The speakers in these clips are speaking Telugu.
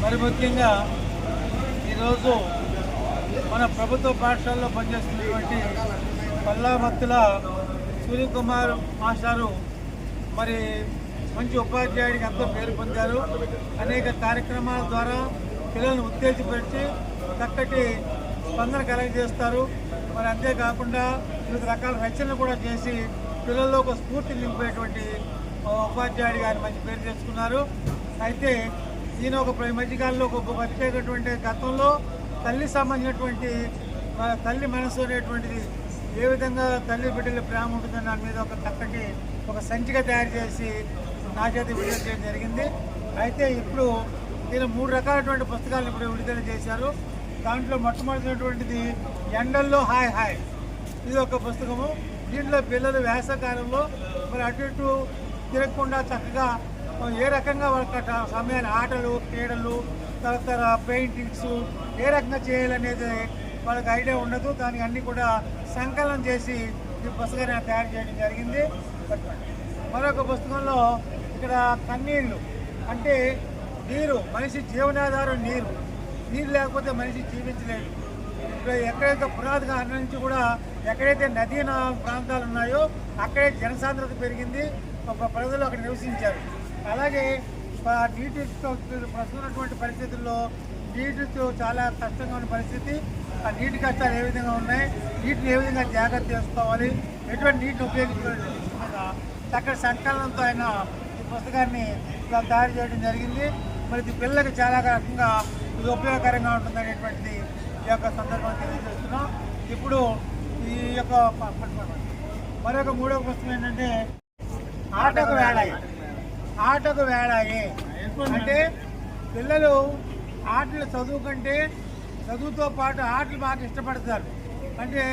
మరి ముఖ్యంగా ఈరోజు మన ప్రభుత్వ పాఠశాలలో పనిచేస్తున్నటువంటి పల్లామత్తుల సూర్యకుమార్ మాస్టారు మరి మంచి ఉపాధ్యాయుడికి ఎంతో పేరు పొందారు. అనేక కార్యక్రమాల ద్వారా పిల్లలను ఉత్తేజపరిచి చక్కటి స్పందన కలగజేస్తారు. మరి అంతేకాకుండా వివిధ రకాల రచనలు కూడా చేసి పిల్లల్లో ఒక స్ఫూర్తి నింపేటువంటి ఉపాధ్యాయుడిగా ఆయన మంచి పేరు తెచ్చుకున్నారు. అయితే ఈయన ఒక మధ్యకాలంలో ఒక ప్రత్యేకటువంటి గతంలో తల్లి సంబంధించినటువంటి తల్లి మనసు అనేటువంటిది ఏ విధంగా తల్లి బిడ్డల ప్రేమ ఉంటుందని దాని మీద ఒక చక్కటి ఒక సంచిక తయారు చేసి నా చేత విడుదల చేయడం జరిగింది. అయితే ఇప్పుడు ఈయన 3 రకాలైనటువంటి పుస్తకాలను ఇప్పుడు విడుదల చేశారు. దాంట్లో మొట్టమొదటిటువంటిది ఎండల్లో హాయ్ హాయ్, ఇది ఒక పుస్తకము. దీంట్లో పిల్లలు వేసవకాలంలో మరి అటు ఇటు తిరగకుండా చక్కగా ఏ రకంగా వాళ్ళ సమయాన్ని ఆటలు క్రీడలు తర్వాత పెయింటింగ్స్ ఏ రకంగా చేయాలనేది వాళ్ళకి ఐడియా ఉండదు. దానికి అన్నీ కూడా సంకలనం చేసి ఈ పుస్తకాన్ని తయారు చేయడం జరిగింది. మరొక పుస్తకంలో ఇక్కడ కన్నీళ్ళు అంటే నీరు, మనిషి జీవనాధారం నీరు. నీరు లేకపోతే మనిషి జీవించలేడు. ఇప్పుడు ఎక్కడైతే పునాది కాలం నుంచి కూడా ఎక్కడైతే నదీ ప్రాంతాలు ఉన్నాయో అక్కడే జనసాంద్రత పెరిగింది, ప్రజలు అక్కడ నివసించారు. అలాగే నీటితో ప్రస్తుతమైనటువంటి పరిస్థితుల్లో నీటితో చాలా కష్టంగా ఉన్న పరిస్థితి. ఆ నీటి కష్టాలు ఏ విధంగా ఉన్నాయి, నీటిని ఏ విధంగా జాగ్రత్త చేసుకోవాలి, ఎటువంటి నీటిని ఉపయోగించుకోవాలి మీద చక్కటి సంకలనంతో ఆయన ఈ పుస్తకాన్ని తయారు చేయడం జరిగింది. మరి ఇది పిల్లలకు చాలా రకంగా ఇది ఉపయోగకరంగా ఉంటుందనేటువంటిది ఈ యొక్క సందర్భంగా తెలియజేస్తున్నాం. ఇప్పుడు ఈ యొక్క మరొక 3వ పుస్తకం ఏంటంటే ఆటకు వేళాయి. ఆటకు వేళాయి అంటే పిల్లలు ఆటలు చదువు కంటే చదువుతో పాటు ఆటలు బాగా ఇష్టపడతారు. అంటే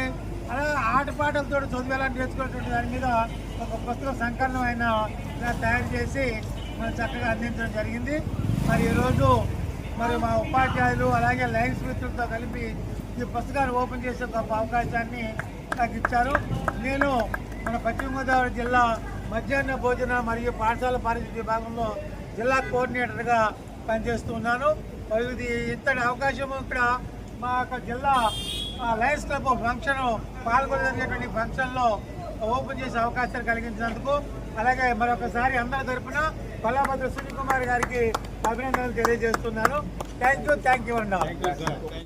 అలా ఆటపాటలతో చదువు ఎలా నేర్చుకునేటువంటి దాని మీద ఒక పుస్తక సంకలనం ఆయన తయారు చేసి మనం చక్కగా అందించడం జరిగింది. మరి ఈరోజు మరి మా ఉపాధ్యాయులు అలాగే లైన్స్ మిత్రులతో కలిపి ఈ పుస్తకాన్ని ఓపెన్ చేసే గొప్ప అవకాశాన్ని నాకు ఇచ్చారు. నేను మన పశ్చిమ గోదావరి జిల్లా మధ్యాహ్న భోజన మరియు పాఠశాల పారిశుద్ధ్య విభాగంలో జిల్లా కోఆర్డినేటర్గా పనిచేస్తున్నాను. ఇది ఇంతటి అవకాశము ఇక్కడ మా యొక్క జిల్లా లయన్స్ క్లబ్ ఫంక్షన్ పాల్గొనేటువంటి ఫంక్షన్లో ఓపెన్ చేసే అవకాశాలు కలిగించినందుకు అలాగే మరొకసారి అందరి తరఫున పల్లామత్తుల సూర్యకుమార్ గారికి అభినందనలు తెలియజేస్తున్నాను. థ్యాంక్ యూ అండి.